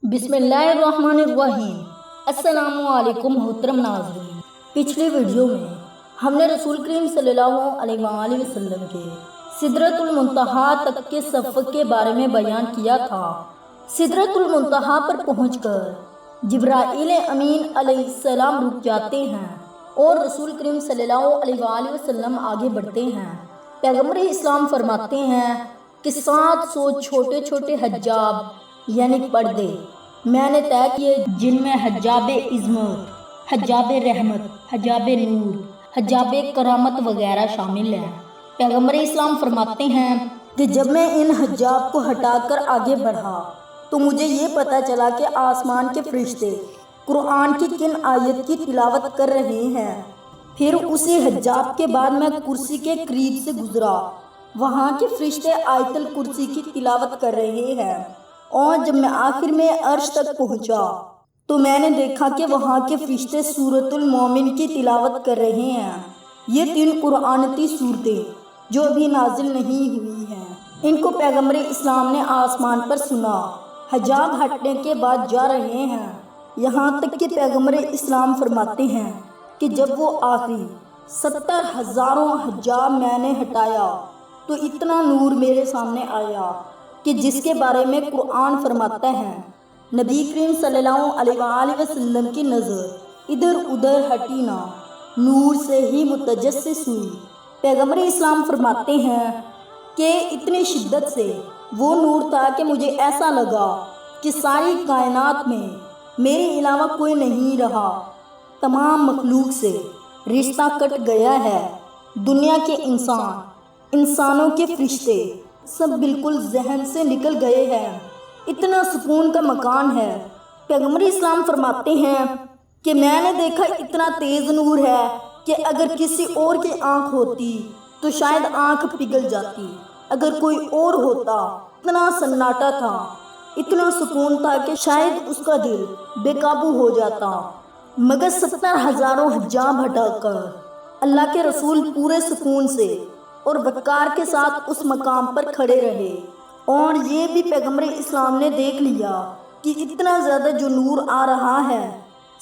بسم اللہ الرحمن الرحیم۔ السلام علیکم محترم ناظرین، پچھلی ویڈیو میں ہم نے رسول کریم صلی اللہ علیہ وآلہ وسلم کے سدرۃ المنتہا تک کے سفر کے بارے میں بیان کیا تھا۔ سدرۃ المنتہا پر پہنچ کر جبرائیل امین علیہ السلام رک جاتے ہیں اور رسول کریم صلی اللہ علیہ وآلہ وسلم آگے بڑھتے ہیں۔ پیغمبر اسلام فرماتے ہیں کہ 700 چھوٹے چھوٹے حجاب یعنی پردے میں نے طے کیے، جن میں حجاب عظمت، حجاب رحمت، حجاب نور، حجاب کرامت وغیرہ شامل ہیں۔ پیغمبر اسلام فرماتے ہیں کہ جب میں ان حجاب کو ہٹا کر آگے بڑھا تو مجھے یہ پتہ چلا کہ آسمان کے فرشتے قرآن کی کن آیت کی تلاوت کر رہے ہیں۔ پھر اسی حجاب کے بعد میں کرسی کے قریب سے گزرا، وہاں کے فرشتے آیت الکرسی کی تلاوت کر رہے ہیں، اور جب میں آخر میں عرش تک پہنچا تو میں نے دیکھا کہ وہاں کے فرشتے سورۃ المومن کی تلاوت کر رہے ہیں۔ یہ 3 قرآنی صورتیں جو ابھی نازل نہیں ہوئی ہیں، ان کو پیغمبر اسلام نے آسمان پر سنا، حجاب ہٹنے کے بعد جا رہے ہیں، یہاں تک کہ پیغمبر اسلام فرماتے ہیں کہ جب وہ آخری 70,000 حجاب میں نے ہٹایا تو اتنا نور میرے سامنے آیا کہ جس کے بارے میں قرآن فرماتا ہے، نبی کریم صلی اللہ علیہ وآلہ وسلم کی نظر ادھر ادھر ہٹی نہ، نور سے ہی متجسس ہوئی۔ پیغمبر اسلام فرماتے ہیں کہ اتنی شدت سے وہ نور تھا کہ مجھے ایسا لگا کہ ساری کائنات میں میرے علاوہ کوئی نہیں رہا، تمام مخلوق سے رشتہ کٹ گیا ہے، دنیا کے انسانوں کے فرشتے سب بالکل ذہن سے نکل گئے ہیں، اتنا سکون کا مکان ہے۔ پیغمبر اسلام فرماتے ہیں کہ میں نے دیکھا اتنا تیز نور ہے کہ اگر کسی اور کی آنکھ ہوتی تو شاید آنکھ پگھل جاتی، اگر کوئی اور ہوتا، اتنا سناٹا تھا، اتنا سکون تھا کہ شاید اس کا دل بے قابو ہو جاتا، مگر 70,000 حجاب ہٹا کر اللہ کے رسول پورے سکون سے اور وقار کے ساتھ اس مقام پر کھڑے رہے، اور یہ بھی پیغمبر اسلام نے دیکھ لیا کہ اتنا زیادہ جو نور آ رہا ہے،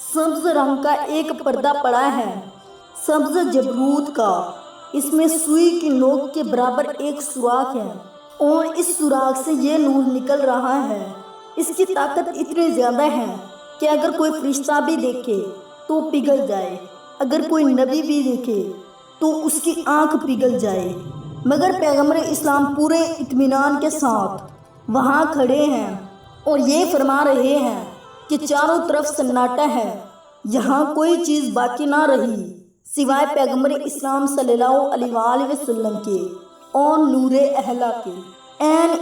سبز رنگ کا ایک پردہ پڑا ہے، سبز جبروت کا، اس میں سوئی کی نوک کے برابر ایک سوراخ ہے، اور اس سوراخ سے یہ نور نکل رہا ہے۔ اس کی طاقت اتنی زیادہ ہے کہ اگر کوئی فرشتہ بھی دیکھے تو پگھل جائے، اگر کوئی نبی بھی دیکھے تو اس کی آنکھ پگھل جائے، مگر پیغمبر اسلام پورے اطمینان کے ساتھ وہاں کھڑے ہیں اور یہ فرما رہے ہیں کہ چاروں طرف سناٹا ہے، یہاں کوئی چیز باقی نہ رہی سوائے پیغمبر اسلام صلی اللہ علیہ وآلہ وسلم کے اور نور اہلا کے۔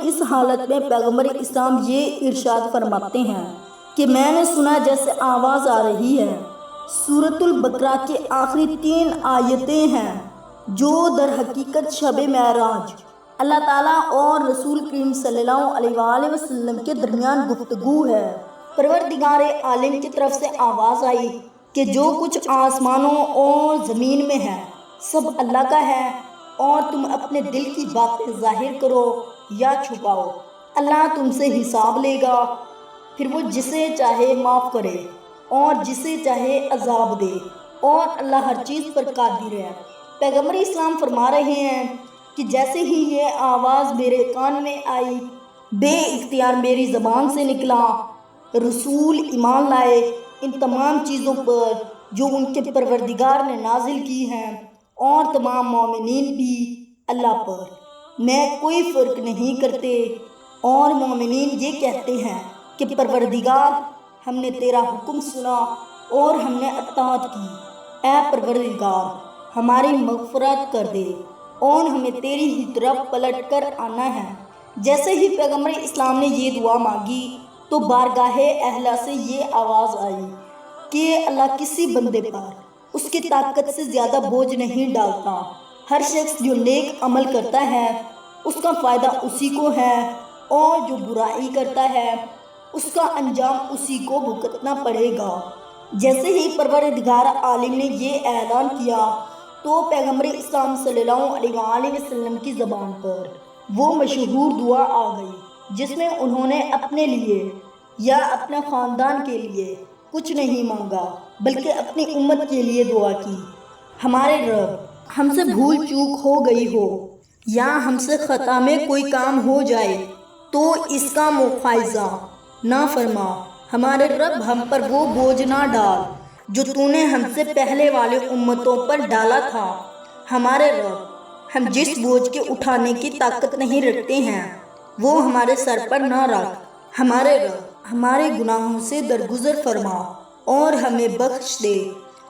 اس حالت میں پیغمبر اسلام یہ ارشاد فرماتے ہیں کہ میں نے سنا جیسے آواز آ رہی ہے۔ سورۃ البقرہ کی آخری 3 آیتیں ہیں جو در حقیقت شب معراج اللہ تعالیٰ اور رسول کریم صلی اللہ علیہ وآلہ وسلم کے درمیان گفتگو ہے۔ پروردگار عالم کی طرف سے آواز آئی کہ جو کچھ آسمانوں اور زمین میں ہے سب اللہ کا ہے، اور تم اپنے دل کی باتیں ظاہر کرو یا چھپاؤ، اللہ تم سے حساب لے گا، پھر وہ جسے چاہے معاف کرے اور جسے چاہے عذاب دے، اور اللہ ہر چیز پر قادر ہے۔ پیغمبر اسلام فرما رہے ہیں کہ جیسے ہی یہ آواز میرے کان میں آئی، بے اختیار میری زبان سے نکلا، رسول ایمان لائے ان تمام چیزوں پر جو ان کے پروردگار نے نازل کی ہیں، اور تمام مومنین بھی اللہ پر میں کوئی فرق نہیں کرتے، اور مومنین یہ کہتے ہیں کہ پروردگار ہم نے تیرا حکم سنا اور ہم نے اطاعت کی، اے پروردگار ہماری مغفرت کر دے اور ہمیں تیری ہی طرف پلٹ کر آنا ہے۔ جیسے ہی پیغمبر اسلام نے یہ دعا مانگی تو بارگاہ اہلا سے یہ آواز آئی کہ اللہ کسی بندے پر اس کی طاقت سے زیادہ بوجھ نہیں ڈالتا، ہر شخص جو نیک عمل کرتا ہے اس کا فائدہ اسی کو ہے، اور جو برائی کرتا ہے اس کا انجام اسی کو بھگتنا پڑے گا۔ جیسے ہی پروردگار عالم نے یہ اعلان کیا تو پیغمبر اسلام صلی اللہ علیہ وآلہ وسلم کی زبان پر وہ مشہور دعا آ گئی جس میں انہوں نے اپنے لیے یا اپنے خاندان کے لیے کچھ نہیں مانگا، بلکہ اپنی امت کے لیے دعا کی۔ ہمارے رب، ہم سے بھول چوک ہو گئی ہو یا ہم سے خطا میں کوئی کام ہو جائے تو اس کا مواخذہ نہ فرما۔ ہمارے رب، ہم پر وہ بوجھ نہ ڈال جو تو نے ہم سے پہلے والے امتوں پر ڈالا تھا۔ ہمارے رب، ہم جس بوجھ کے اٹھانے کی طاقت نہیں رکھتے ہیں وہ ہمارے سر پر نہ رکھ۔ ہمارے رب، ہمارے گناہوں سے درگزر فرما اور ہمیں بخش دے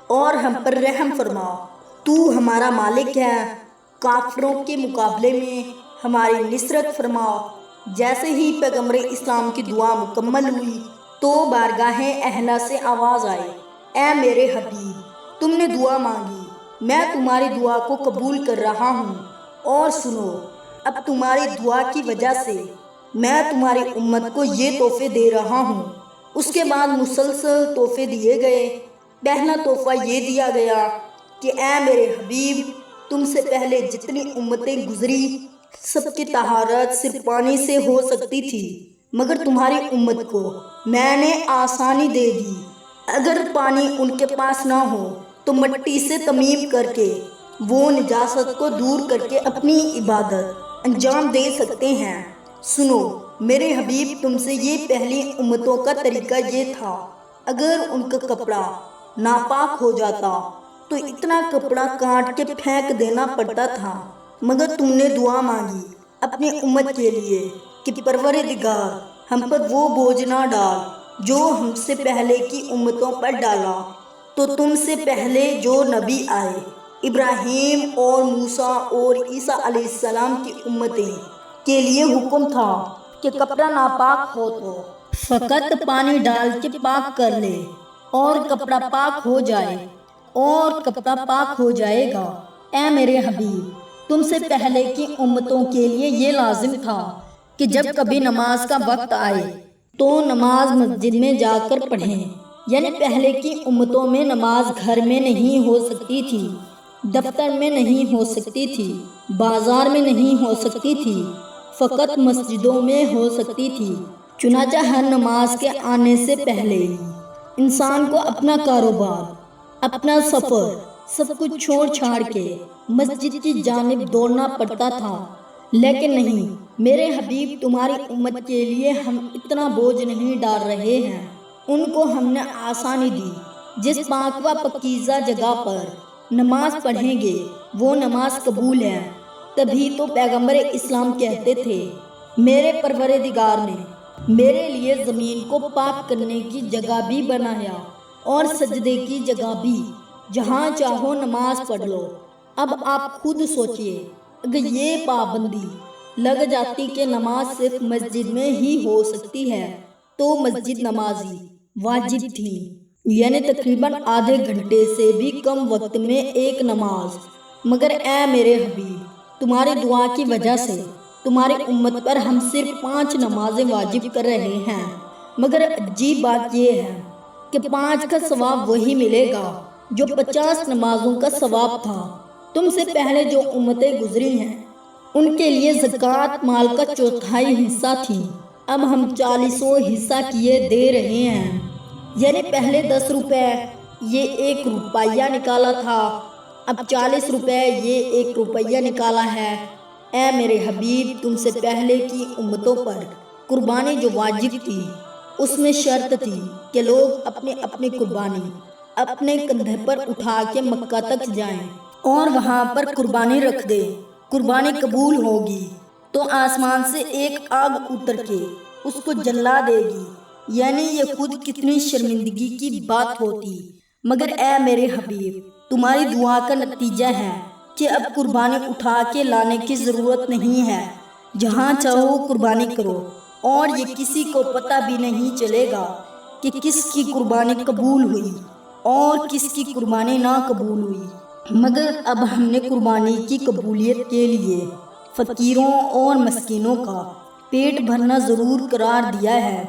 اور ہم پر رحم فرما۔ تو ہمارا مالک ہے، کافروں کے مقابلے میں ہماری نصرت فرما۔ جیسے ہی پیغمبر اسلام کی دعا مکمل ہوئی تو بارگاہ اعلیٰ سے آواز آئی، اے میرے حبیب، تم نے دعا مانگی، میں تمہاری دعا کو قبول کر رہا ہوں، اور سنو، اب تمہاری دعا کی وجہ سے میں تمہاری امت کو یہ تحفے دے رہا ہوں۔ اس کے بعد مسلسل تحفے دیے گئے۔ پہلا تحفہ یہ دیا گیا کہ اے میرے حبیب، تم سے پہلے جتنی امتیں گزری سب کی طہارت صرف پانی سے ہو سکتی تھی، مگر تمہاری امت کو میں نے آسانی دے دی۔ اگر پانی ان کے پاس نہ ہو تو مٹی سے تیمم کر کے وہ نجاست کو دور کر کے اپنی عبادت انجام دے سکتے ہیں۔ سنو میرے حبیب، تم سے یہ پہلی امتوں کا طریقہ یہ تھا، اگر ان کا کپڑا ناپاک ہو جاتا تو اتنا کپڑا کاٹ کے پھینک دینا پڑتا تھا، مگر تم نے دعا مانگی اپنی امت کے لیے کہ پروردگار، ہم پر وہ بوجھ نہ ڈال جو ہم سے پہلے کی امتوں پر ڈالا۔ تو تم سے پہلے جو نبی آئے، ابراہیم اور موسیٰ اور عیسیٰ علیہ السلام کی امتیں کے لیے حکم تھا کہ کپڑا ناپاک ہو تو فقط پانی ڈال کے پاک کر لے اور کپڑا پاک ہو جائے، اور کپڑا پاک ہو جائے گا۔ اے میرے حبیب، تم سے پہلے کی امتوں کے لیے یہ لازم تھا کہ جب کبھی نماز کا وقت آئے تو نماز مسجد میں جا کر پڑھیں، یعنی پہلے کی امتوں میں نماز گھر میں نہیں ہو سکتی تھی، دفتر میں نہیں ہو سکتی تھی، بازار میں نہیں ہو سکتی تھی، فقط مسجدوں میں ہو سکتی تھی۔ چنانچہ ہر نماز کے آنے سے پہلے انسان کو اپنا کاروبار، اپنا سفر، سب کچھ چھوڑ چھاڑ کے مسجد کی جانب دوڑنا پڑتا تھا۔ لیکن نہیں میرے حبیب، تمہاری امت کے لیے ہم اتنا بوجھ نہیں ڈال رہے ہیں، ان کو ہم نے آسانی دی۔ جس پاک و پاکیزہ جگہ پر نماز پڑھیں گے وہ نماز قبول ہے۔ تبھی تو پیغمبر اسلام کہتے تھے، میرے پروردگار نے میرے لیے زمین کو پاک کرنے کی جگہ بھی بنایا اور سجدے کی جگہ بھی، جہاں چاہو نماز پڑھ لو۔ اب آپ خود سوچئے، اگر یہ پابندی لگ جاتی کہ نماز صرف مسجد میں ہی ہو سکتی ہے تو مسجد نمازی واجب تھی، یعنی تقریباً آدھے گھنٹے سے بھی کم وقت میں ایک نماز۔ مگر اے میرے حبیب، تمہاری دعا کی وجہ سے تمہاری امت پر ہم صرف 5 نمازیں واجب کر رہے ہیں، مگر عجیب بات یہ ہے کہ 5 کا ثواب وہی ملے گا جو 50 نمازوں کا ثواب تھا۔ تم سے پہلے جو امتیں گزری ہیں ان کے لیے زکوٰۃ مال کا 1/4 حصہ تھی، اب ہم 40واں حصہ کیے دے رہے ہیں، یعنی پہلے 10 روپے یہ 1 روپیہ نکالا تھا، اب 40 روپے یہ 1 روپیہ نکالا ہے۔ اے میرے حبیب، تم سے پہلے کی امتوں پر قربانی جو واجب تھی اس میں شرط تھی کہ لوگ اپنی اپنی قربانی اپنے کندھے پر اٹھا کے مکہ تک جائیں اور وہاں پر قربانی رکھ دیں۔ قربانی قبول ہوگی تو آسمان سے ایک آگ اتر کے اس کو جلا دے گی، یعنی یہ خود کتنی شرمندگی کی بات ہوتی۔ مگر اے میرے حبیب، تمہاری دعا کا نتیجہ ہے کہ اب قربانی اٹھا کے لانے کی ضرورت نہیں ہے، جہاں چاہو قربانی کرو، اور یہ کسی کو پتہ بھی نہیں چلے گا کہ کس کی قربانی قبول ہوئی اور کس کی قربانی نا قبول ہوئی۔ مگر اب ہم نے قربانی کی قبولیت کے لیے فقیروں اور مسکینوں کا پیٹ بھرنا ضرور قرار دیا ہے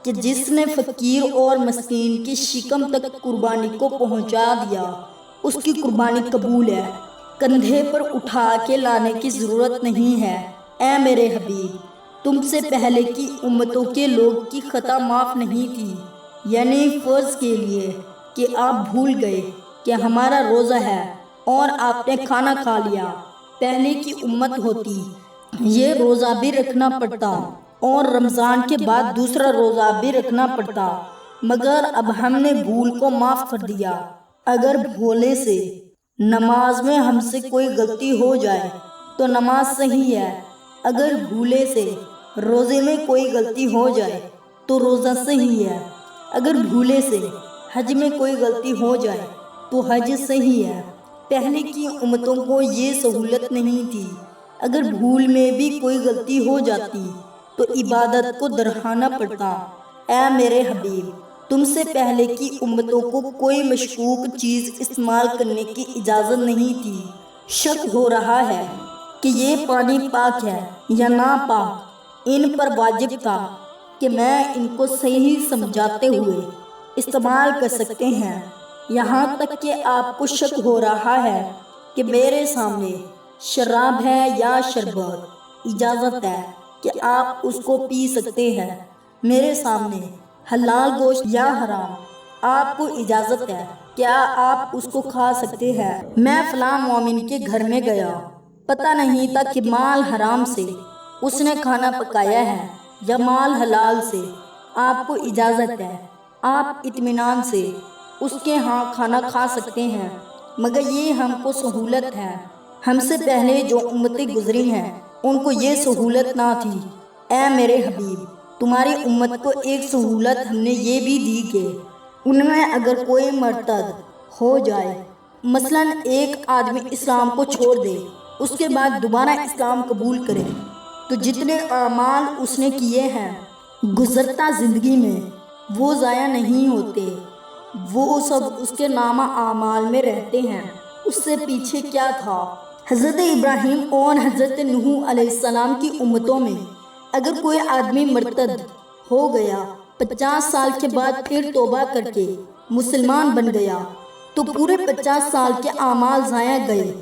کہ جس نے فقیر اور مسکین کی شکم تک قربانی کو پہنچا دیا اس کی قربانی قبول ہے، کندھے پر اٹھا کے لانے کی ضرورت نہیں ہے۔ اے میرے حبیب، تم سے پہلے کی امتوں کے لوگ کی خطا معاف نہیں تھی، یعنی فرض کے لیے کہ آپ بھول گئے کہ ہمارا روزہ ہے اور آپ نے کھانا کھا لیا، پہلے کی امت ہوتی یہ روزہ بھی رکھنا پڑتا اور رمضان کے بعد دوسرا روزہ بھی رکھنا پڑتا، مگر اب ہم نے بھول کو معاف کر دیا۔ اگر بھولے سے نماز میں ہم سے کوئی غلطی ہو جائے تو نماز صحیح ہے، اگر بھولے سے روزے میں کوئی غلطی ہو جائے تو روزہ صحیح ہے، اگر بھولے سے حج میں کوئی غلطی ہو جائے تو حج صحیح ہے۔ پہلے کی امتوں کو یہ سہولت نہیں تھی، اگر بھول میں بھی کوئی غلطی ہو جاتی تو عبادت کو درہانا پڑتا۔ اے میرے حبیب، تم سے پہلے کی امتوں کو کوئی مشکوک چیز استعمال کرنے کی اجازت نہیں تھی۔ شک ہو رہا ہے کہ یہ پانی پاک ہے یا ناپاک، ان پر واجب تھا کہ میں ان کو صحیح سمجھاتے ہوئے استعمال کر سکتے ہیں، یہاں تک کہ آپ کو شک ہو رہا ہے کہ میرے سامنے شراب ہے یا شربت، اجازت ہے کہ آپ اس کو پی سکتے ہیں، میرے سامنے حلال گوشت یا حرام، آپ کو اجازت ہے کیا آپ اس کو کھا سکتے ہیں۔ میں فلاں مومن کے گھر میں گیا، پتہ نہیں تھا کہ مال حرام سے اس نے کھانا پکایا ہے یا مال حلال سے، آپ کو اجازت ہے، آپ اطمینان سے اس کے ہاں کھانا کھا سکتے ہیں، مگر یہ ہم کو سہولت ہے، ہم سے پہلے جو امتیں گزری ہیں ان کو یہ سہولت نہ تھی۔ اے میرے حبیب، تمہاری امت کو ایک سہولت ہم نے یہ بھی دی کہ ان میں اگر کوئی مرتد ہو جائے، مثلا ایک آدمی اسلام کو چھوڑ دے، اس کے بعد دوبارہ اسلام قبول کرے، تو جتنے اعمال اس نے کیے ہیں گزرتا زندگی میں وہ ضائع نہیں ہوتے، وہ سب اس کے نامہ اعمال میں رہتے ہیں۔ اس سے پیچھے کیا تھا؟ حضرت ابراہیم اور حضرت نوح علیہ السلام کی امتوں میں اگر کوئی آدمی مرتد ہو گیا، 50 سال کے بعد پھر توبہ کر کے مسلمان بن گیا، تو پورے 50 سال کے اعمال ضائع گئے،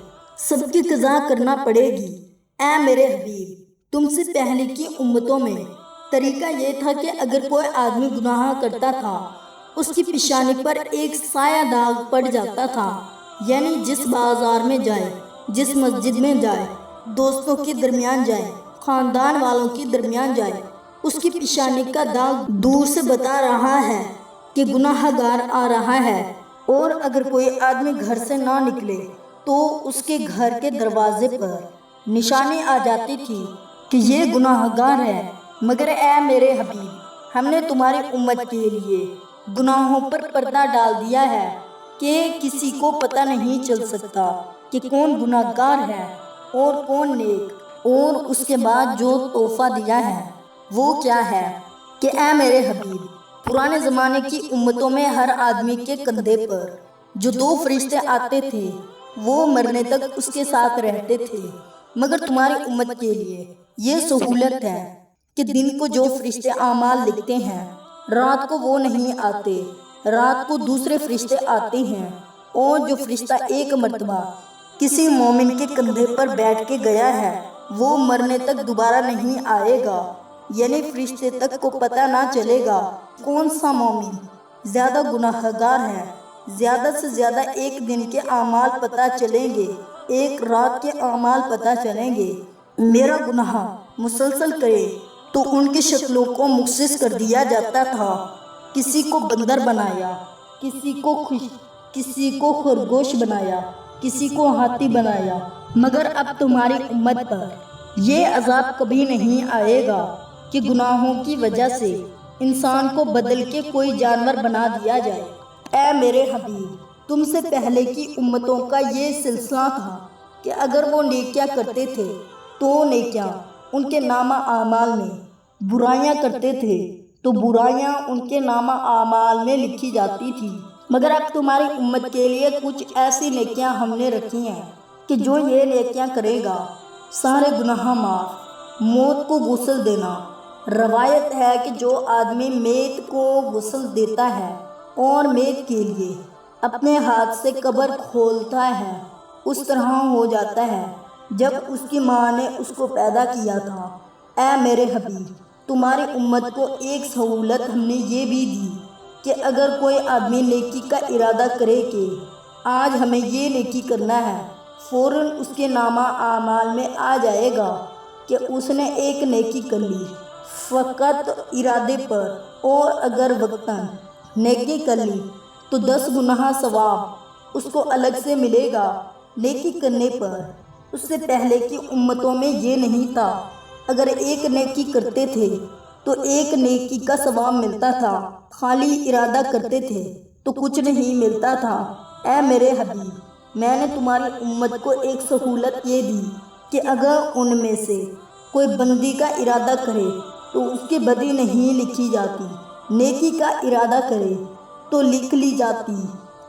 سب کی قضا کرنا پڑے گی۔ اے میرے حبیب، تم سے پہلے کی امتوں میں طریقہ یہ تھا کہ اگر کوئی آدمی گناہ کرتا تھا اس کی پیشانی پر ایک سایہ داغ پڑ جاتا تھا، یعنی جس بازار میں جائے، جس مسجد میں جائے، دوستوں کے درمیان جائے، خاندان والوں کے درمیان جائے، اس کی پیشانی کا داغ دور سے بتا رہا ہے کہ گناہ گار آ رہا ہے۔ اور اگر کوئی آدمی گھر سے نہ نکلے تو اس کے گھر کے دروازے پر نشانی آ جاتی تھی کہ یہ گناہ گار ہے۔ مگر اے میرے حبیب، ہم نے تمہاری امت کے لیے گناہوں پر پردہ ڈال دیا ہے کہ کسی کو پتہ نہیں چل سکتا کہ کون گناہ گار ہے اور کون نیک، اور اس کے بعد جو تحفہ دیا ہے وہ کیا ہے کہ اے میرے حبیب، پرانے زمانے کی امتوں میں ہر آدمی کے کندھے پر جو 2 فرشتے آتے تھے وہ مرنے تک اس کے ساتھ رہتے تھے، مگر تمہاری امت کے لیے یہ سہولت ہے کہ دن کو جو فرشتے اعمال لکھتے ہیں رات کو وہ نہیں آتے، رات کو دوسرے فرشتے آتے ہیں، اور جو فرشتہ ایک مرتبہ کسی مومن کے کندھے پر بیٹھ کے گیا ہے وہ مرنے تک دوبارہ نہیں آئے گا، یعنی فرشتے تک کو پتہ نہ چلے گا کون سا مومن زیادہ گناہ گار ہے۔ زیادہ سے زیادہ ایک دن کے اعمال پتہ چلیں گے، ایک رات کے اعمال پتہ چلیں گے۔ میرا گناہ مسلسل کرے تو ان کی شکلوں کو مخصص کر دیا جاتا تھا، کسی کو بندر بنایا، کسی کو خرگوش بنایا، کسی کو ہاتھی بنایا، مگر اب تمہاری امت پر یہ عذاب کبھی نہیں آئے گا کہ گناہوں کی وجہ سے انسان کو بدل کے کوئی جانور بنا دیا جائے۔ اے میرے حبیب، تم سے پہلے کی امتوں کا یہ سلسلہ تھا کہ اگر وہ نیکیاں کرتے تھے تو نیکیاں ان کے نامہ اعمال میں، برائیاں کرتے تھے تو برائیاں ان کے نامہ اعمال میں لکھی جاتی تھی، مگر اب تمہاری امت کے لیے کچھ ایسی نیکیاں ہم نے رکھی ہیں کہ جو یہ نیکیاں کرے گا سارے گناہ معاف۔ موت کو غسل دینا، روایت ہے کہ جو آدمی میت کو غسل دیتا ہے اور میت کے لیے اپنے ہاتھ سے قبر کھولتا ہے اس طرح ہو جاتا ہے جب اس کی ماں نے اس کو پیدا کیا تھا۔ اے میرے حبیب، تمہاری امت کو ایک سہولت ہم نے یہ بھی دی کہ اگر کوئی آدمی نیکی کا ارادہ کرے کہ آج ہمیں یہ نیکی کرنا ہے، فوراً اس کے نامہ اعمال میں آ جائے گا کہ اس نے ایک نیکی کر لی فقط ارادے پر، اور اگر وقتاً نیکی کر لی تو 10 گناہ ثواب اس کو الگ سے ملے گا نیکی کرنے پر۔ اس سے پہلے کی امتوں میں یہ نہیں تھا، اگر ایک نیکی کرتے تھے تو ایک نیکی کا ثواب ملتا تھا، خالی ارادہ کرتے تھے تو کچھ نہیں ملتا تھا۔ اے میرے حبیب، میں نے تمہاری امت کو ایک سہولت یہ دی کہ اگر ان میں سے کوئی بندی کا ارادہ کرے تو اس کی بدی نہیں لکھی جاتی، نیکی کا ارادہ کرے تو لکھ لی جاتی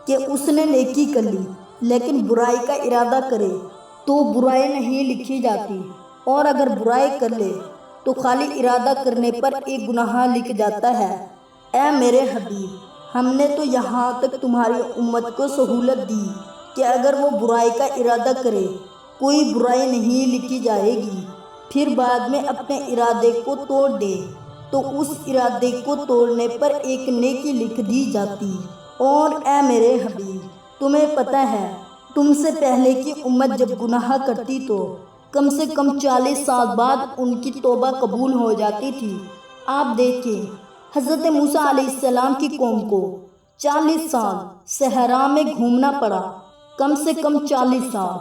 کہ اس نے نیکی کر لی، لیکن برائی کا ارادہ کرے تو برائی نہیں لکھی جاتی، اور اگر برائی کر لے تو خالی ارادہ کرنے پر ایک گناہ لکھ جاتا ہے۔ اے میرے حبیب، ہم نے تو یہاں تک تمہاری امت کو سہولت دی کہ اگر وہ برائی کا ارادہ کرے کوئی برائی نہیں لکھی جائے گی، پھر بعد میں اپنے ارادے کو توڑ دے تو اس ارادے کو توڑنے پر ایک نیکی لکھ دی جاتی۔ اور اے میرے حبیب، تمہیں پتہ ہے تم سے پہلے کی امت جب گناہ کرتی تو کم سے کم 40 سال بعد ان کی توبہ قبول ہو جاتی تھی۔ آپ دیکھیں، حضرت موسیٰ علیہ السلام کی قوم کو 40 سال صحرا میں گھومنا پڑا، کم سے کم 40 سال،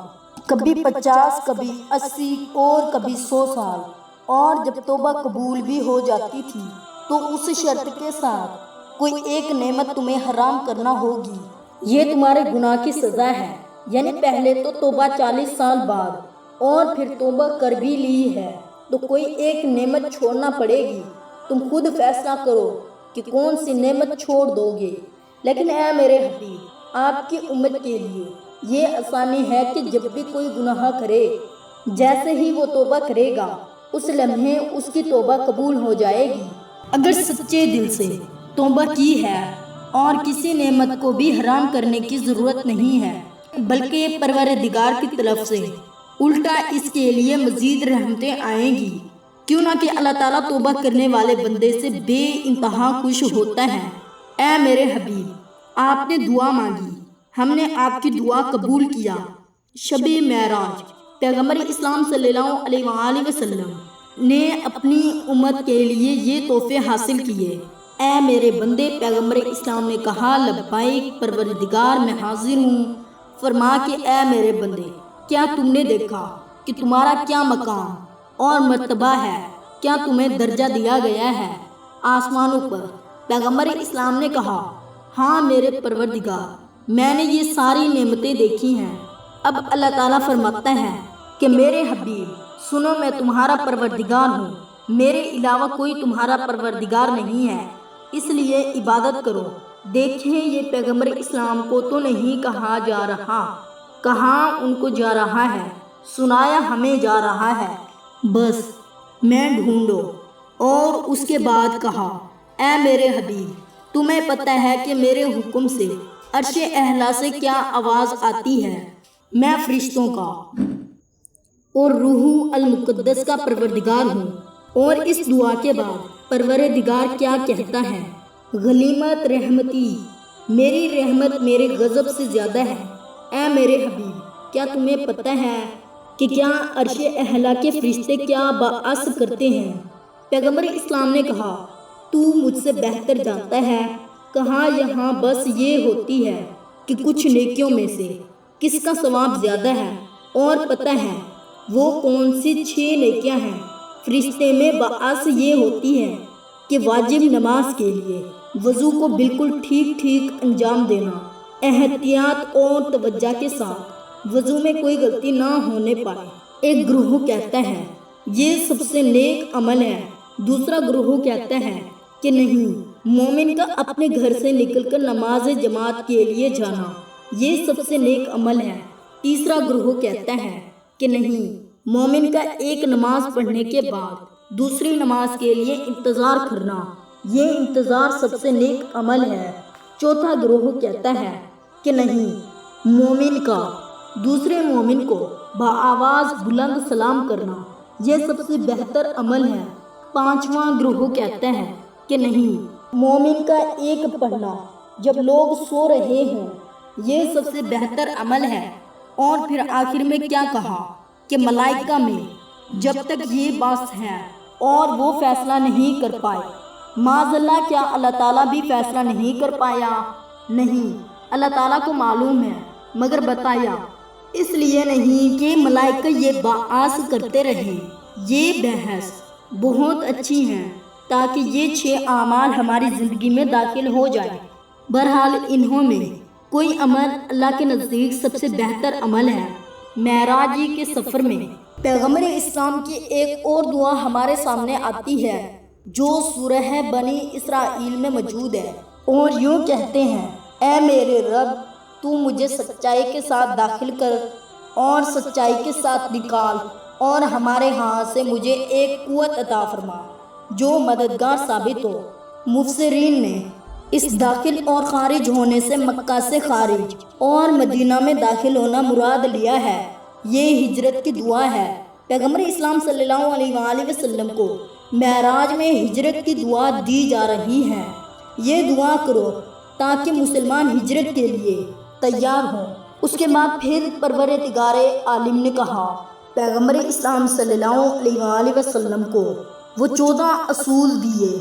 کبھی 50، کبھی 80 اور کبھی 100 سال، اور جب توبہ قبول بھی ہو جاتی تھی تو اس شرط کے ساتھ کوئی ایک نعمت تمہیں حرام کرنا ہوگی، یہ تمہارے گناہ کی سزا ہے۔ یعنی پہلے تو توبہ 40 سال بعد، اور پھر توبہ کر بھی لی ہے تو کوئی ایک نعمت چھوڑنا پڑے گی، تم خود فیصلہ کرو کہ کون سی نعمت چھوڑ دو گے۔ لیکن اے میرے حبیب، آپ کی امت کے لیے یہ آسانی ہے کہ جب بھی کوئی گناہ کرے، جیسے ہی وہ توبہ کرے گا اس لمحے اس کی توبہ قبول ہو جائے گی۔ اگر سچے دل سے توبہ کی ہے اور کسی نعمت کو بھی حرام کرنے کی ضرورت نہیں ہے، بلکہ پروردگار کی طرف سے الٹا اس کے لیے مزید رحمتیں آئیں گی، کیوں نہ کہ اللہ تعالیٰ توبہ کرنے والے بندے سے بے انتہا خوش ہوتا ہے۔ اے میرے حبیب، آپ نے دعا مانگی، ہم نے آپ کی دعا قبول کیا۔ شب معراج پیغمبر اسلام صلی اللہ علیہ وآلہ وسلم نے اپنی امت کے لیے یہ تحفے حاصل کیے۔ اے میرے بندے، پیغمبر اسلام نے کہا، لبیک پروردگار، میں حاضر ہوں۔ فرما کہ اے میرے بندے، کیا تم نے دیکھا کہ تمہارا کیا مقام اور مرتبہ ہے؟ کیا تمہیں درجہ دیا گیا ہے آسمانوں پر؟ پیغمبر اسلام نے کہا، ہاں میرے پروردگار، میں نے یہ ساری نعمتیں دیکھی ہیں۔ اب اللہ تعالیٰ فرماتا ہے کہ میرے حبیب سنو، میں تمہارا پروردگار ہوں، میرے علاوہ کوئی تمہارا پروردگار نہیں ہے، اس لیے عبادت کرو۔ دیکھیں، یہ پیغمبر اسلام کو تو نہیں کہا جا رہا، کہاں ان کو جا رہا ہے، سنایا ہمیں جا رہا ہے، بس میں ڈھونڈو۔ اور اس کے بعد کہا، اے میرے حبیب، تمہیں پتہ ہے کہ میرے حکم سے عرش اعلیٰ سے کیا آواز آتی ہے؟ میں فرشتوں کا اور روح المقدس کا پروردگار ہوں۔ اور اس دعا کے بعد پروردگار کیا کہتا ہے؟ غلیمت رحمتی، میری رحمت میرے غضب سے زیادہ ہے۔ اے میرے حبیب، کیا تمہیں پتہ ہے کہ کیا عرش اعلیٰ کے فرشتے کیا بعث کرتے ہیں؟ پیغمبر اسلام نے کہا، تو مجھ سے بہتر جانتا ہے۔ کہا، یہاں بس یہ ہوتی ہے کہ کچھ نیکیوں میں سے کس کا ثواب زیادہ ہے، اور پتہ ہے وہ کون سی 6 نیکیاں ہیں؟ فرشتے میں بعث یہ ہوتی ہے کہ واجب نماز کے لیے وضو کو بالکل ٹھیک ٹھیک انجام دینا، احتیاط اور توجہ کے ساتھ وضو میں کوئی غلطی نہ ہونے پائے۔ ایک گروہ کہتا ہے یہ سب سے نیک عمل ہے، دوسرا گروہ کہتا ہے کہ نہیں، مومن کا اپنے گھر سے نکل کر نماز جماعت کے لیے جانا یہ سب سے نیک عمل ہے، تیسرا گروہ کہتا ہے کہ نہیں، مومن کا ایک نماز پڑھنے کے بعد دوسری نماز کے لیے انتظار کرنا یہ انتظار سب سے نیک عمل ہے، چوتھا گروہ کہتا ہے کہ نہیں، مومن کا دوسرے مومن کو بآواز بلند سلام کرنا یہ سب سے بہتر عمل ہے؟ پانچواں گروہ کہتا ہے کہ نہیں، مومن کا ایک پڑھنا جب لوگ سو رہے ہوں یہ سب سے بہتر عمل ہے۔ اور پھر آخر میں کیا کہا کہ ملائکہ میں جب تک یہ بات ہے اور وہ فیصلہ نہیں کر پائے، معاذ اللہ، کیا اللہ تعالیٰ بھی فیصلہ نہیں کر پایا؟ نہیں، اللہ تعالیٰ کو معلوم ہے، مگر بتایا اس لیے نہیں کہ ملائکہ یہ بحث کرتے رہیں۔ یہ بحث بہت اچھی ہے تاکہ یہ 6 اعمال ہماری زندگی میں داخل ہو جائے۔ بہرحال انہوں میں کوئی عمل اللہ کے نزدیک سب سے بہتر عمل ہے۔ معراج کے سفر میں پیغمبر اسلام کی ایک اور دعا ہمارے سامنے آتی ہے جو سورہ بنی اسرائیل میں موجود ہے، اور یوں کہتے ہیں: اے میرے رب، تو مجھے سچائی کے ساتھ داخل کر اور سچائی کے ساتھ نکال، اور ہمارے ہاں سے مجھے ایک قوت عطا فرما جو مددگار ثابت ہو۔ مفسرین نے اس داخل اور خارج ہونے سے مکہ سے خارج اور مدینہ میں داخل ہونا مراد لیا ہے۔ یہ ہجرت کی دعا ہے۔ پیغمبر اسلام صلی اللہ علیہ وآلہ وسلم کو معراج میں ہجرت کی دعا دی جا رہی ہے۔ یہ دعا کرو تاکہ مسلمان ہجرت کے لیے تیار ہوں۔ اس کے بعد پھر پروردگار عالم نے کہا، پیغمبر اسلام صلی اللہ علیہ وآلہ وسلم کو وہ 14 اصول دیے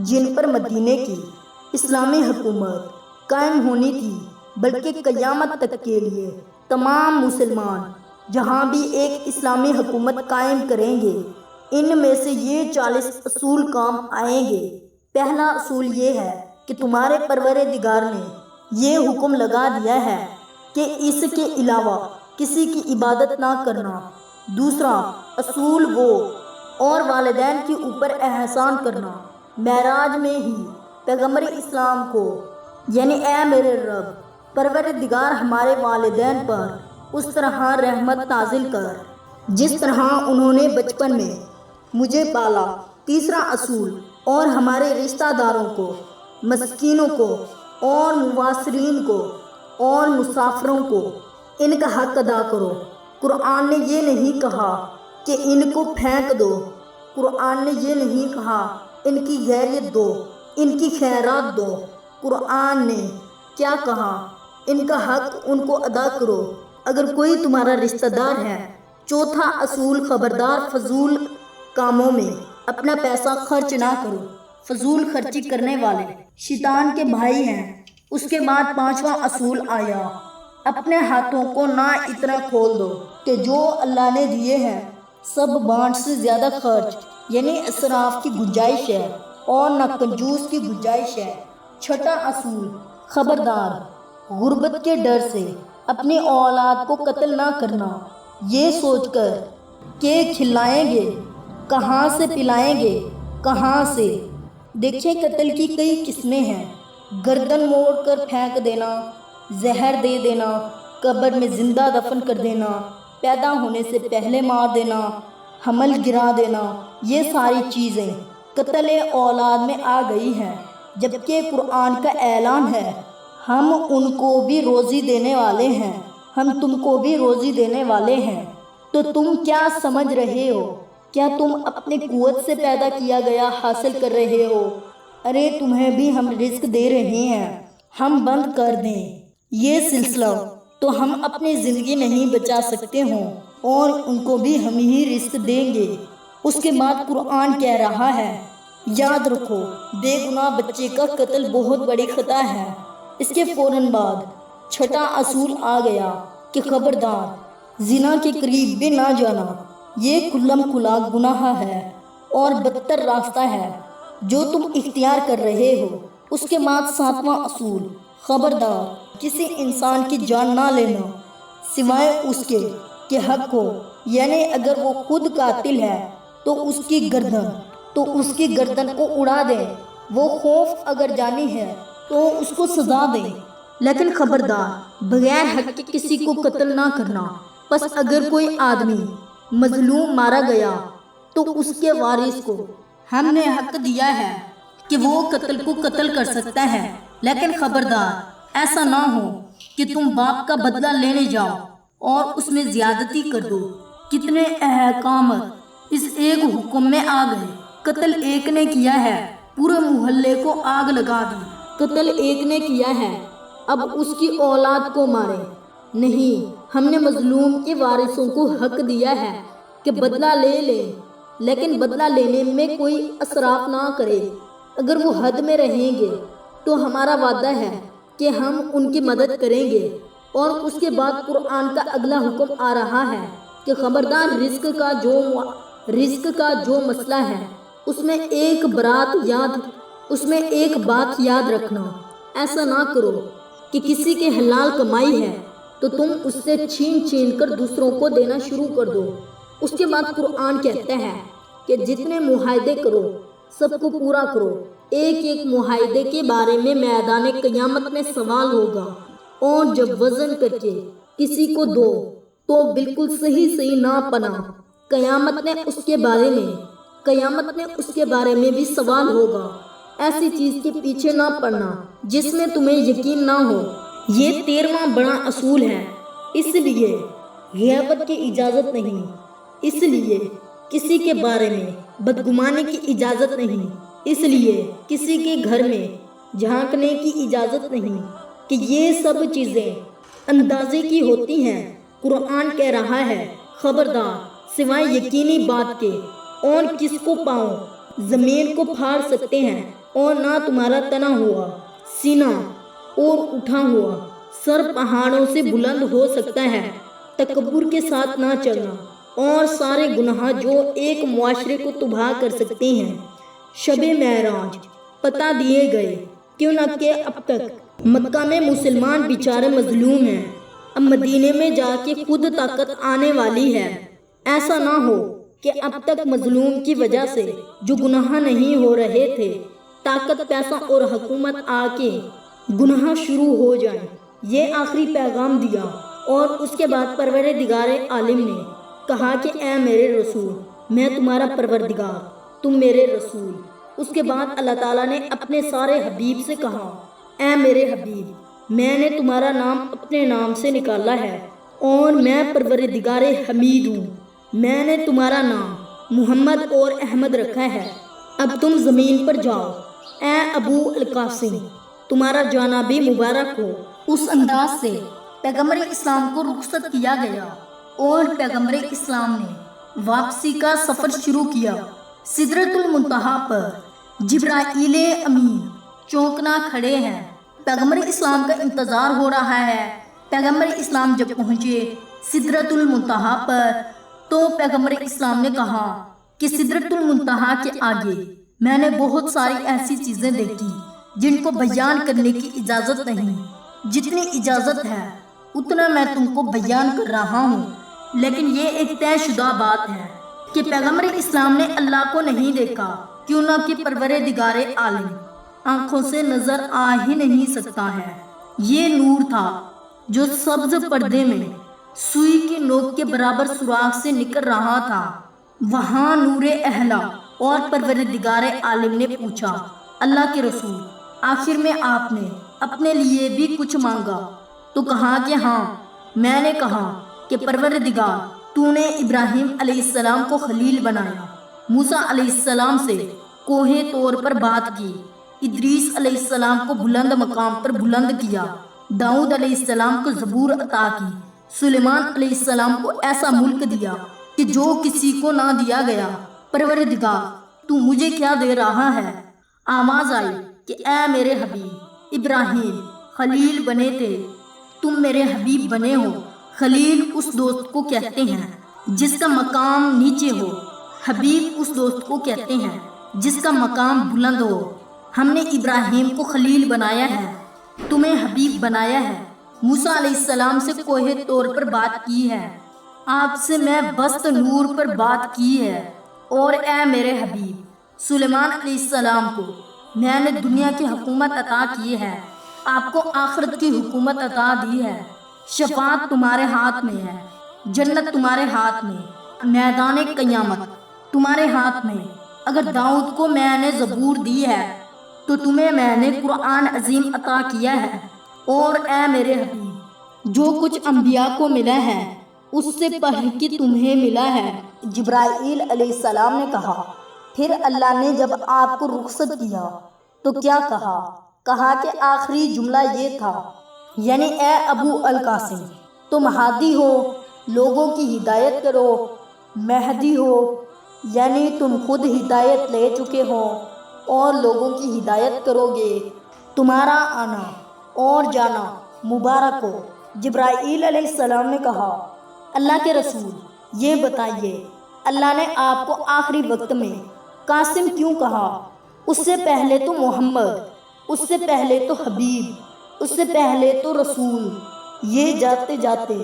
جن پر مدینے کی اسلامی حکومت قائم ہونی تھی، بلکہ قیامت تک کے لیے تمام مسلمان جہاں بھی ایک اسلامی حکومت قائم کریں گے ان میں سے یہ 40 اصول کام آئیں گے۔ پہلا اصول یہ ہے کہ تمہارے پروردگار نے یہ حکم لگا دیا ہے کہ اس کے علاوہ کسی کی عبادت نہ کرنا۔ دوسرا اصول وہ اور والدین کے اوپر احسان کرنا۔ معراج میں ہی پیغمبر اسلام کو یعنی اے میرے رب پروردگار ہمارے والدین پر اس طرح رحمت نازل کر جس طرح انہوں نے بچپن میں مجھے پالا۔ تیسرا اصول اور ہمارے رشتہ داروں کو، مسکینوں کو اور مواصرین کو اور مسافروں کو ان کا حق ادا کرو۔ قرآن نے یہ نہیں کہا کہ ان کو پھینک دو، قرآن نے یہ نہیں کہا ان کی غیرت دو، ان کی خیرات دو۔ قرآن نے کیا کہا؟ ان کا حق ان کو ادا کرو اگر کوئی تمہارا رشتہ دار ہے۔ چوتھا اصول، خبردار فضول کاموں میں اپنا پیسہ خرچ نہ کرو۔ فضول خرچی کرنے والے شیطان کے بھائی ہیں۔ اس کے بعد پانچواں اصول آیا، اپنے ہاتھوں کو نہ اتنا کھول دو کہ جو اللہ نے دیے ہیں سب بانٹ سے زیادہ خرچ یعنی اسراف کی گنجائش ہے، اور نہ کنجوس کی گنجائش ہے۔ چھٹا اصول، خبردار غربت کے ڈر سے اپنی اولاد کو قتل نہ کرنا، یہ سوچ کر کہ کھلائیں گے کہاں سے، پلائیں گے کہاں سے۔ دیکھیں قتل کی کئی قسمیں ہیں: گردن موڑ کر پھینک دینا، زہر دے دینا، قبر میں زندہ دفن کر دینا، پیدا ہونے سے پہلے مار دینا، حمل گرا دینا۔ یہ ساری چیزیں قتل اولاد میں آ گئی ہیں، جبکہ قرآن کا اعلان ہے ہم ان کو بھی روزی دینے والے ہیں، ہم تم کو بھی روزی دینے والے ہیں۔ تو تم کیا سمجھ رہے ہو؟ کیا تم اپنی قوت سے پیدا کیا گیا حاصل کر رہے ہو؟ ارے تمہیں بھی ہم رزق دے رہے ہیں۔ ہم بند کر دیں یہ سلسلہ تو ہم اپنی زندگی نہیں بچا سکتے ہوں، اور ان کو بھی ہم ہی رزق دیں گے۔ اس کے بعد قرآن کہہ رہا ہے، یاد رکھو بے گناہ بچے کا قتل بہت بڑی خطا ہے۔ اس کے فوراً بعد چھٹا اصول آ گیا کہ خبردار زنا کے قریب بھی نہ جانا، یہ کھلم کھلا گناہ ہے اور بدتر راستہ ہے جو تم اختیار کر رہے ہو۔ اس کے بعد ساتواں اصول، خبردار کسی انسان کی جان نہ لینا سوائے اس کے کہ حق ہو، یعنی اگر وہ خود قاتل ہے تو اس کی گردن کو اڑا دیں، وہ خوف اگر جانی ہے تو اس کو سزا دیں، لیکن خبردار بغیر حق کے کسی کو قتل نہ کرنا۔ پس اگر کوئی آدمی مظلوم مارا گیا تو اس کے وارث کو ہم نے حق دیا ہے کہ وہ قتل کو قتل کر سکتا ہے، لیکن خبردار ایسا نہ ہو کہ تم باپ کا بدلہ لینے جاؤ اور اس میں زیادتی کر دو۔ کتنے احکامات اس ایک حکم میں آ گئے، قتل ایک نے کیا ہے، پورے محلے کو آگ لگا دی۔ قتل ایک نے کیا ہے، اب اس کی اولاد کو مارے۔ نہیں، ہم نے مظلوم کے وارثوں کو حق دیا ہے کہ بدلہ لے لیں، لیکن بدلہ لینے میں کوئی اسراف نہ کرے۔ اگر وہ حد میں رہیں گے تو ہمارا وعدہ ہے کہ ہم ان کی مدد کریں گے۔ اور اس کے بعد قرآن کا اگلا حکم آ رہا ہے کہ خبردار رزق کا جو مسئلہ ہے اس میں ایک بات یاد رکھنا، ایسا نہ کرو کہ کسی کے حلال کمائی ہے تو تم اس سے چھین کر دوسروں کو دینا شروع کر دو۔ اس کے بعد قرآن کہتا ہے کہ جتنے معاہدے کرو سب کو پورا کرو۔ ایک معاہدے کے بارے میں میدان قیامت میں سوال ہوگا، اور جب وزن کر کے کسی کو دو تو بالکل صحیح ناپنا۔ قیامت نے اس کے بارے میں بھی سوال ہوگا۔ ایسی چیز کے پیچھے نہ پڑنا جس میں تمہیں یقین نہ ہو۔ یہ 13واں بڑا اصول ہے۔ اس لیے غیبت کی اجازت نہیں، اس لیے کسی کے بارے میں بدگمانی کی اجازت نہیں، اس لیے کسی کے گھر میں جھانکنے کی اجازت نہیں کہ یہ سب چیزیں اندازے کی ہوتی ہیں۔ قرآن کہہ رہا ہے، خبردار سوائے یقینی بات کے اور کس کو پاؤں زمین کو پھاڑ سکتے ہیں، اور نہ تمہارا تنا ہوا سینہ اور اٹھا ہوا سر پہاڑوں سے بلند ہو سکتا ہے۔ تکبر کے ساتھ نہ چلنا اور سارے گناہ جو ایک معاشرے کو تباہ کر سکتے ہیں۔ شب معراج پتہ دیے گئے، کیوں نہ کہ اب تک مکہ میں مسلمان بیچارے مظلوم ہیں، اب مدینے میں جا کے خود طاقت آنے والی ہے۔ ایسا نہ ہو کہ اب تک مظلوم کی وجہ سے جو گناہ نہیں ہو رہے تھے، طاقت پیسہ اور حکومت آ کے گناہ شروع ہو جائیں۔ یہ آخری پیغام دیا، اور اس کے بعد پروردگار عالم نے کہا کہ اے میرے رسول، میں تمہارا پروردگار، تم میرے رسول۔ اس کے بعد اللہ تعالیٰ نے اپنے سارے حبیب سے کہا، اے میرے حبیب، میں نے تمہارا نام اپنے نام سے نکالا ہے، اور میں پروردگار حمید ہوں۔ میں نے تمہارا نام محمد اور احمد رکھا ہے۔ اب تم زمین پر جاؤ، اے ابو القاسم، تمہارا جانا بھی مبارک ہو۔ اس انداز سے پیغمبر اسلام کو رخصت کیا گیا، اور پیغمبر اسلام نے واپسی کا سفر شروع کیا۔ سدرۃ المنتہا پر جبرائیل امین چونکنا کھڑے ہیں۔ پیغمبر اسلام کا انتظار ہو رہا ہے۔ پیغمبر اسلام جب پہنچے سدرۃ المنتہا پر تو پیغمبر اسلام نے کہا کہ سدرۃ المنتہا کے آگے میں نے بہت ساری ایسی چیزیں دیکھی جن کو بیان کرنے کی اجازت نہیں۔ جتنی اجازت ہے اتنا میں تم کو بیان کر رہا ہوں، لیکن یہ ایک طے شدہ بات ہے کہ پیغمبر اسلام نے اللہ کو نہیں دیکھا، کیوں نہ کہ پروردگار عالم آنکھوں سے نظر آ ہی نہیں سکتا ہے۔ یہ نور تھا جو سبز پردے میں سوئی کی نوک کے برابر سوراخ سے نکل رہا تھا۔ وہاں نور اہلا اور پروردگار عالم نے پوچھا، اللہ کے رسول، آخر میں آپ نے اپنے لیے بھی کچھ مانگا؟ تو کہا کہ ہاں۔ میں نے کہا کہ پروردگار، تو نے ابراہیم علیہ السلام کو خلیل بنایا، موسیٰ علیہ السلام سے کوہ طور پر بات کی، ادریس علیہ السلام کو بلند مقام پر بلند کیا، داؤد علیہ السلام کو زبور عطا کی، سلیمان علیہ السلام کو ایسا ملک دیا کہ جو کسی کو نہ دیا گیا۔ پروردگار، تو مجھے کیا دے رہا ہے؟ آواز آئی کہ اے میرے حبیب، ابراہیم خلیل بنے تھے، تم میرے حبیب بنے ہو۔ خلیل اس دوست کو کہتے ہیں جس کا مقام نیچے ہو، حبیب اس دوست کو کہتے ہیں جس کا مقام بلند ہو۔ ہم نے ابراہیم کو خلیل بنایا ہے، تمہیں حبیب بنایا ہے۔ موسیٰ علیہ السلام سے کوہ طور پر بات کی ہے، آپ سے میں بست نور پر بات کی ہے۔ اور اے میرے حبیب، سلیمان علیہ السلام کو میں نے دنیا کی حکومت عطا کی ہے، آپ کو آخرت کی حکومت عطا دی ہے۔ شفاعت تمہارے ہاتھ میں ہے، جنت تمہارے ہاتھ میں، میدان قیامت تمہارے ہاتھ میں۔ اگر داؤد کو میں نے زبور دی ہے تو تمہیں میں نے قرآن عظیم عطا کیا ہے۔ اور اے میرے حبیب، جو کچھ انبیاء کو ملا ہے اس سے پڑھ کے تمہیں ملا ہے۔ جبرائیل علیہ السلام نے کہا، پھر اللہ نے جب آپ کو رخصت کیا تو کیا کہا؟ کہا کہ آخری جملہ یہ تھا، یعنی اے ابو القاسم، تم ہادی ہو، لوگوں کی ہدایت کرو، مہدی ہو، یعنی تم خود ہدایت لے چکے ہو اور لوگوں کی ہدایت کرو گے، تمہارا آنا اور جانا مبارک ہو۔ جبرائیل علیہ السلام نے کہا، اللہ کے رسول، یہ بتائیے اللہ نے آپ کو آخری وقت میں قاسم کیوں کہا؟ اس سے پہلے تو محمد، اس سے پہلے تو حبیب، اس سے پہلے تو رسول، یہ جاتے جاتے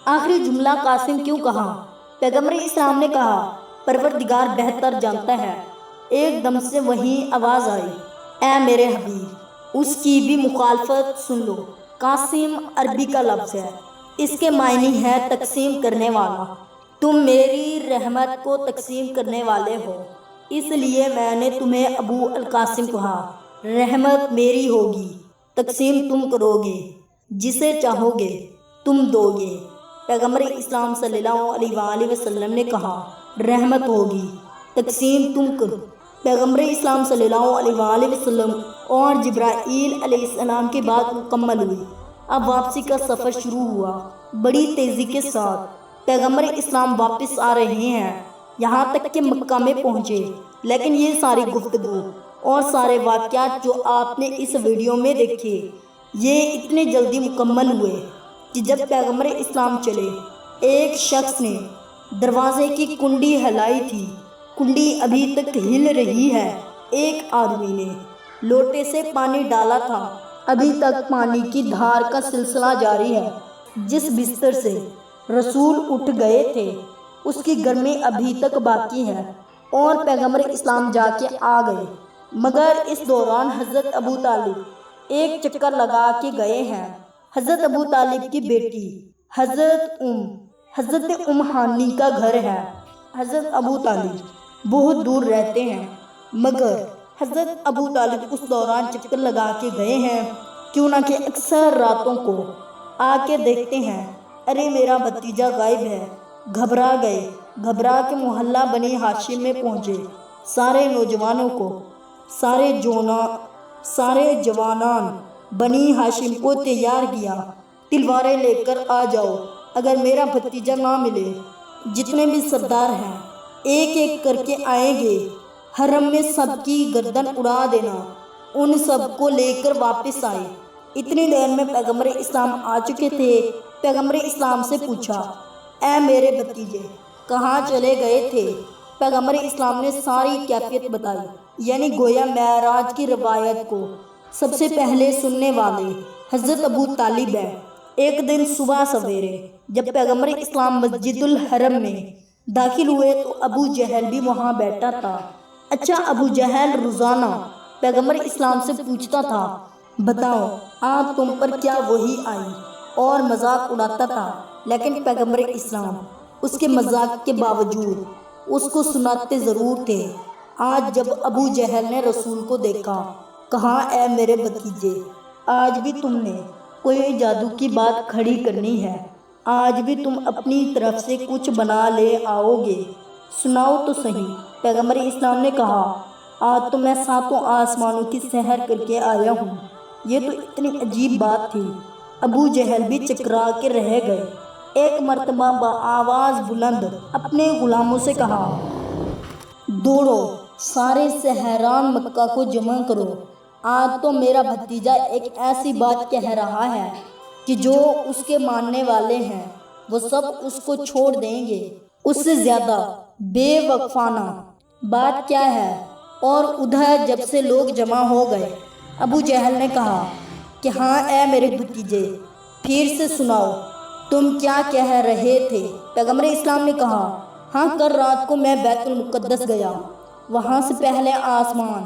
آخری جملہ قاسم کیوں کہا؟ پیغمبر اسلام نے کہا، پروردگار بہتر جانتا ہے۔ ایک دم سے وہی آواز آئی، اے میرے حبیب، اس کی بھی مخالفت سن لو۔ قاسم عربی کا لفظ ہے، اس کے معنی ہے تقسیم کرنے والا۔ تم میری رحمت کو تقسیم کرنے والے ہو، اس لیے میں نے تمہیں ابو القاسم کہا۔ رحمت میری ہوگی، تقسیم تم کرو گے، جسے چاہو گے تم دو گے۔ پیغمبر اسلام صلی اللہ علیہ وآلہ وسلم نے کہا، رحمت ہوگی، تقسیم تم کرو۔ پیغمبر اسلام صلی اللہ علیہ وآلہ وسلم اور جبرائیل علیہ السلام کی بات مکمل ہوئی۔ اب واپسی کا سفر شروع ہوا۔ بڑی تیزی کے ساتھ پیغمبر اسلام واپس آ رہے ہیں، یہاں تک کہ مکہ میں پہنچے۔ لیکن یہ ساری گفتگو اور سارے واقعات جو آپ نے اس ویڈیو میں دیکھے، یہ اتنے جلدی مکمل ہوئے کہ جب پیغمبر اسلام چلے، ایک شخص نے دروازے کی کنڈی ہلائی تھی، کنڈی ابھی تک ہل رہی ہے۔ ایک آدمی نے لوٹے سے پانی ڈالا تھا، ابھی تک پانی کی دھار کا سلسلہ جاری ہے۔ جس بستر سے رسول اٹھ گئے تھے، اس کی گرمی ابھی تک باقی ہے اور پیغمبر اسلام جا کے آ گئے، مگر اس دوران حضرت ابو طالب ایک چکر لگا کے گئے ہیں۔ حضرت ابو طالب کی بیٹی حضرت ہانی کا گھر ہے۔ حضرت ابو طالب بہت دور رہتے ہیں، مگر حضرت ابو طالب اس دوران چکر لگا کے گئے ہیں، کیوں نہ کہ اکثر راتوں کو آ کے دیکھتے ہیں، ارے میرا بھتیجا غائب ہے۔ گھبرا کے محلہ بنی ہاشم میں پہنچے۔ سارے جوانان بنی ہاشم کو تیار کیا، تلواریں لے کر آ جاؤ، اگر میرا بھتیجا نہ ملے، جتنے بھی سردار ہیں ایک ایک کر کے آئیں گے، حرم میں سب کی گردن اڑا دینا۔ ان سب کو لے کر واپس آئے۔ اتنی دیر میں پیغمبر اسلام آ چکے تھے۔ پیغمبر اسلام سے پوچھا، اے میرے بھتیجے، کہاں چلے گئے تھے؟ پیغمبر اسلام نے ساری کیفیت بتائی، یعنی گویا معراج کی روایت کو سب سے پہلے سننے والے حضرت ابو طالب ہیں۔ ایک دن صبح سویرے جب پیغمبر اسلام مسجد الحرم میں داخل ہوئے تو ابو جہل بھی وہاں بیٹھا تھا۔ اچھا، ابو جہل روزانہ پیغمبر اسلام سے پوچھتا تھا، بتاؤ آج تم پر کیا وحی آئی، اور مذاق اڑاتا تھا، لیکن پیغمبر اسلام اس کے مذاق کے باوجود اس کو سناتے ضرور تھے۔ آج جب ابو جہل نے رسول کو دیکھا، کہا، اے میرے بھتیجے، آج بھی تم نے کوئی جادو کی بات کھڑی کرنی ہے، آج بھی تم اپنی طرف سے کچھ بنا لے آؤ گے، سناؤ تو صحیح۔ پیغمبر اسلام نے کہا، آج تو میں 7 آسمانوں کی سحر کر کے آیا ہوں۔ یہ تو اتنی عجیب بات تھی، ابو جہل بھی چکرا کے رہ گئے۔ ایک مرتبہ بآواز بلند اپنے غلاموں سے کہا، دوڑو، سارے سحران مکہ کو جمع کرو، آج تو میرا بھتیجا ایک ایسی بات کہہ رہا ہے کہ جو اس کے ماننے والے ہیں وہ سب اس کو چھوڑ دیں گے۔ اس سے زیادہ بے وقفانہ بات کیا ہے؟ اور ادھر جب سے لوگ جمع ہو گئے، ابو جہل نے کہا کہ ہاں اے میرے بھتیجے، پھر سے سناؤ، تم کیا کہہ رہے تھے؟ پیغمبر اسلام نے کہا، ہاں کل رات کو میں بیت المقدس گیا، وہاں سے پہلے آسمان،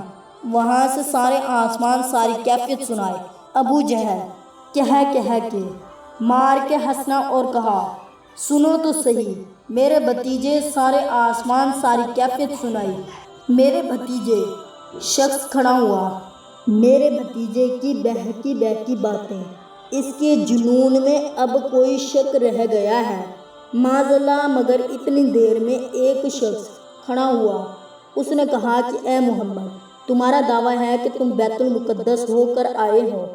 وہاں سے سارے آسمان ساری کیفیت سنائے۔ ابو جہل کہہ کے مار کے ہنسنا اور کہا، سنو تو صحیح، میرے بھتیجے، سارے آسمان ساری کیفیت سنائی۔ میرے بھتیجے شخص کھڑا ہوا، میرے بھتیجے کی بہکی بہکی باتیں، اس کے جنون میں اب کوئی شک رہ گیا ہے؟ معذاللہ مگر اتنی دیر میں ایک شخص کھڑا ہوا۔ اس نے کہا کہ اے محمد، تمہارا دعویٰ ہے کہ تم بیت المقدس ہو کر آئے ہو،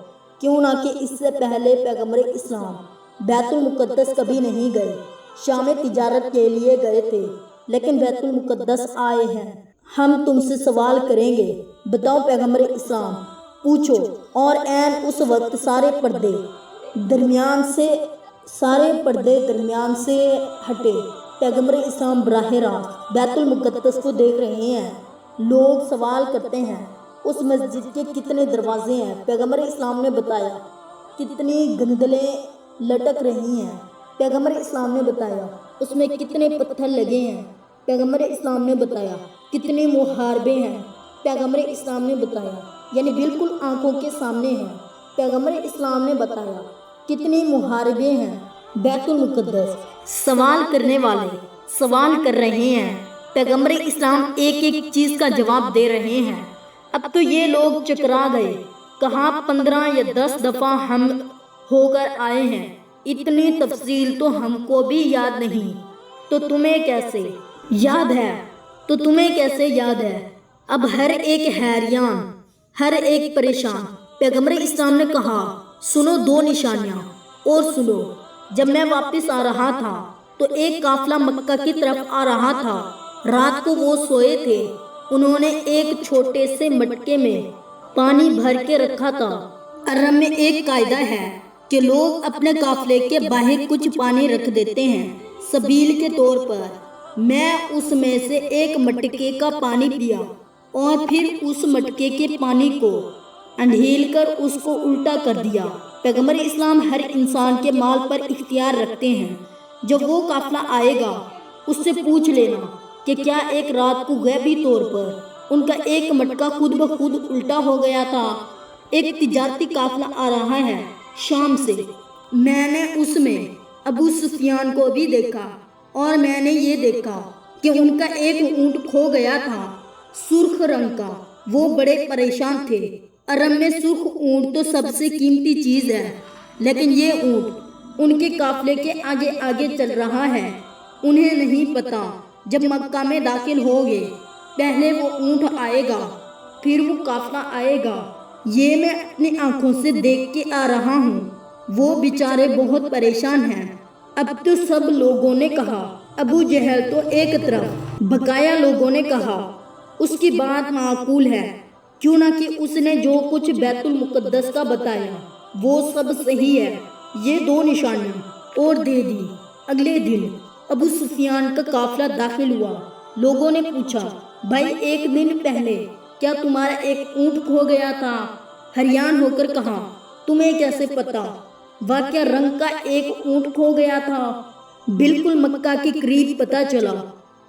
کیوں نہ کہ اس سے پہلے پیغمبر اسلام بیت المقدس کبھی نہیں گئے، شام تجارت کے لیے گئے تھے لیکن بیت المقدس آئے ہیں۔ ہم تم سے سوال کریں گے، بتاؤ پیغمبر اسلام، پوچھو۔ اور عین اس وقت سارے پردے درمیان سے ہٹے۔ پیغمبر اسلام براہ راست بیت المقدس کو دیکھ رہے ہیں۔ لوگ سوال کرتے ہیں اس مسجد کے کتنے دروازے ہیں؟ پیغمبر اسلام نے بتایا۔ کتنی گندلیں لٹک رہی ہیں؟ پیغمبر اسلام نے بتایا۔ اس میں کتنے پتھر لگے ہیں؟ پیغمبر اسلام نے بتایا۔ کتنے محاربے ہیں؟ پیغمبر اسلام نے بتایا، یعنی بالکل آنکھوں کے سامنے ہیں۔ پیغمبر اسلام نے بتایا کتنی محاربے ہیں۔ بیت المقدس۔ سوال کرنے والے سوال کر رہے ہیں، پیغمبر اسلام ایک ایک چیز کا جواب دے رہے ہیں۔ اب تو یہ لوگ چکرا گئے، کہاں 15 یا 10 دفعہ ہم ہو کر آئے ہیں، اتنی تفصیل تو ہم کو بھی یاد نہیں، تو تمہیں کیسے یاد ہے؟ اب ہر ایک حیران، ہر ایک پریشان۔ پیغمبر اسلام نے کہا، سنو 2 نشانیاں اور سنو۔ جب میں واپس آ رہا تھا تو ایک قافلہ مکہ کی طرف آ رہا تھا۔ رات کو وہ سوئے تھے، انہوں نے ایک چھوٹے سے مٹکے میں پانی بھر کے رکھا تھا۔ عرب میں ایک قاعدہ ہے کہ لوگ اپنے قافلے کے باہر کچھ پانی رکھ دیتے ہیں سبیل کے طور پر۔ میں اس میں سے ایک مٹکے کا پانی پیا اور پھر اس مٹکے کے پانی کو انڈھیل کر اس کو الٹا کر دیا۔ پیغمبر اسلام ہر انسان کے مال پر اختیار رکھتے ہیں۔ جب وہ قافلہ آئے گا اس سے پوچھ لینا کہ کیا ایک رات کو غیبی طور پر ان کا ایک مٹکا خود بخود الٹا ہو گیا تھا۔ ایک تجارتی قافلہ آ رہا ہے شام سے، میں نے اس میں ابو سفیان کو بھی دیکھا اور میں نے یہ دیکھا کہ ان کا ایک اونٹ کھو گیا تھا، سرخ رنگ کا۔ وہ بڑے پریشان تھے۔ عرب میں سرخ اونٹ تو سب سے قیمتی چیز ہے، لیکن یہ اونٹ ان کے قافلے کے آگے آگے چل رہا ہے۔ انہیں نہیں پتا جب مکہ میں داخل ہوگے پہلے وہ اونٹ آئے گا پھر وہ قافلہ آئے گا۔ یہ میں اپنی آنکھوں سے دیکھ کے آ رہا ہوں۔ وہ بیچارے بہت پریشان ہیں۔ اب تو سب لوگوں نے کہا، ابو جہل تو ایک طرف، بقایا لوگوں نے کہا اس کی بات معقول ہے، کیوں نہ کہ اس نے جو کچھ بیت المقدس کا بتایا وہ سب صحیح ہے۔ یہ 2 نشانیاں اور دے دی۔ اگلے دن ابو سفیان کا قافلہ داخل ہوا۔ لوگوں نے پوچھا، بھائی 1 دن پہلے کیا تمہارا ایک اونٹ کھو گیا تھا؟ حیران ہو کر کہا، تمہیں کیسے پتا؟ واقعہ رنگ کا ایک اونٹ کھو گیا تھا، بالکل مکہ کے قریب پتا چلا،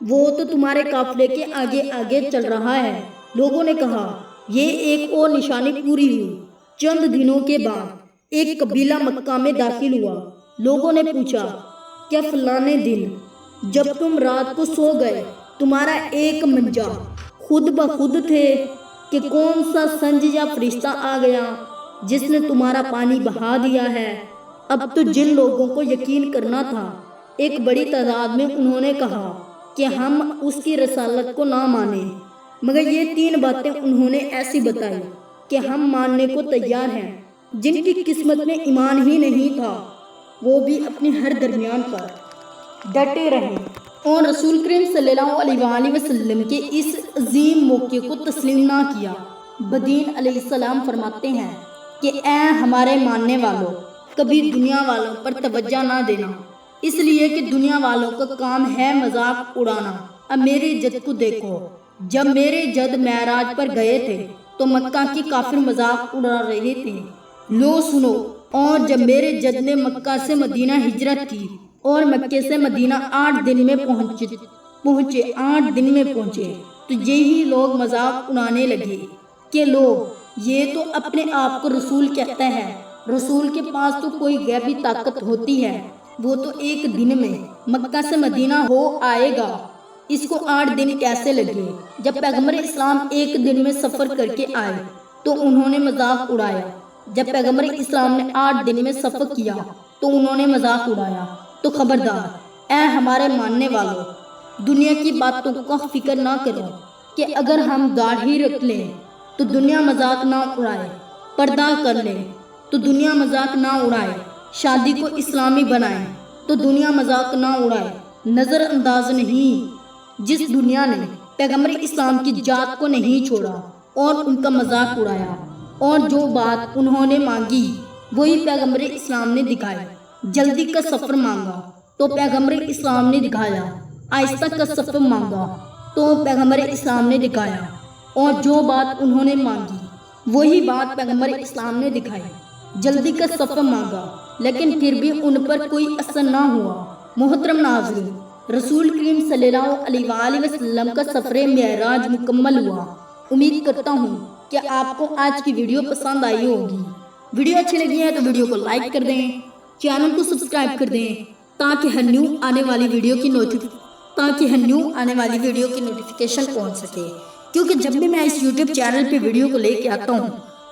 وہ تو تمہارے قافلے کے آگے آگے چل رہا ہے۔ لوگوں نے کہا، یہ ایک اور نشانی پوری ہوئی۔ چند دنوں کے بعد ایک قبیلہ مکہ میں داخل ہوا۔ لوگوں نے پوچھا، کیا فلانے دن جب تم رات کو سو گئے تمہارا ایک منجا خود بخود تھے کہ کون سا سنج یا فرشتہ آ گیا جس نے تمہارا پانی بہا دیا ہے؟ اب تو جن لوگوں کو یقین کرنا تھا ایک بڑی تعداد میں انہوں نے کہا کہ ہم اس کی رسالت کو نہ مانیں، مگر یہ 3 باتیں انہوں نے ایسی بتائی کہ ہم ماننے کو تیار ہیں۔ جن کی قسمت میں ایمان ہی نہیں تھا وہ بھی اپنے ہر درمیان پر ڈٹے رہے اور رسول کریم صلی اللہ علیہ وآلہ وسلم کے اس عظیم موقع کو تسلیم نہ کیا۔ بدین علیہ السلام فرماتے ہیں کہ اے ہمارے ماننے والوں، کبھی دنیا والوں پر توجہ نہ دینا، اس لیے کہ دنیا والوں کا کام ہے مذاق اڑانا۔ اب میرے جد کو دیکھو، جب میرے جد معراج پر گئے تھے تو مکہ کی کافر مذاق اڑا رہے تھے۔ لو سنو، اور جب میرے جد نے مکہ سے مدینہ ہجرت کی اور مکے سے مدینہ 8 دن میں پہنچے تو یہی لوگ مذاق اڑانے لگے کہ لو یہ تو اپنے آپ کو رسول کہتا ہے، رسول کے پاس تو کوئی غیبی طاقت ہوتی ہے، وہ تو 1 دن میں مکہ سے مدینہ ہو آئے گا، اس کو 8 دن کیسے لگے؟ جب پیغمبر اسلام 1 دن میں سفر کر کے آئے تو انہوں نے مذاق اڑایا، جب پیغمبر اسلام نے 8 دن میں سفر کیا تو انہوں نے مذاق اڑایا۔ تو خبردار اے ہمارے ماننے والوں، دنیا کی باتوں کا فکر نہ کرو کہ اگر ہم داڑھی رکھ لیں تو دنیا مذاق نہ اڑائے، پردہ کر لیں تو دنیا مذاق نہ اڑائے، شادی کو اسلامی بنائیں تو دنیا مذاق نہ اڑائے، نظر انداز نہیں جس دنیا نے پیغمبر اسلام کی ذات کو نہیں چھوڑا اور ان کا مذاق اڑایا، اور جو بات انہوں نے مانگی وہی پیغمبر اسلام نے دکھائی۔ جلدی کا سفر مانگا تو پیغمبر اسلام نے دکھایا، آہستہ کا سفر مانگا تو پیغمبر اسلام نے دکھایا، اور جو بات انہوں نے مانگی وہی بات پیغمبر اسلام نے دکھائی۔ جلدی کا سفر مانگا لیکن پھر بھی ان پر کوئی اثر نہ ہوا۔ محترم ناظرین، رسول کریم صلی اللہ علیہ وآلہ وسلم کا سفر معراج مکمل ہوا۔ امید کرتا ہوں کہ آپ کو آج کی ویڈیو پسند آئی ہوگی۔ ویڈیو اچھی لگی ہے تو ویڈیو کو لائک کر دیں، چینل کو سبسکرائب کر دیں تاکہ ہر نیو آنے والی ویڈیو کی نوٹیفیکیشن پہنچ سکے، کیونکہ جب بھی میں اس یوٹیوب چینل پہ ویڈیو کو لے کے آتا ہوں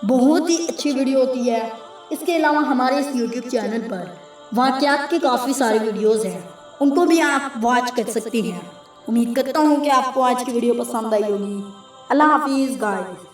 بہت ہی اچھی ویڈیو ہوتی ہے۔ اس کے علاوہ ہمارے اس یوٹیوب چینل پر واقعات کے کافی سارے ویڈیوز ہیں، ان کو بھی آپ واچ کر سکتی ہیں۔ امید کرتا ہوں کہ آپ کو آج کی ویڈیو پسند آئی ہوگی۔ اللہ حافظ گائز۔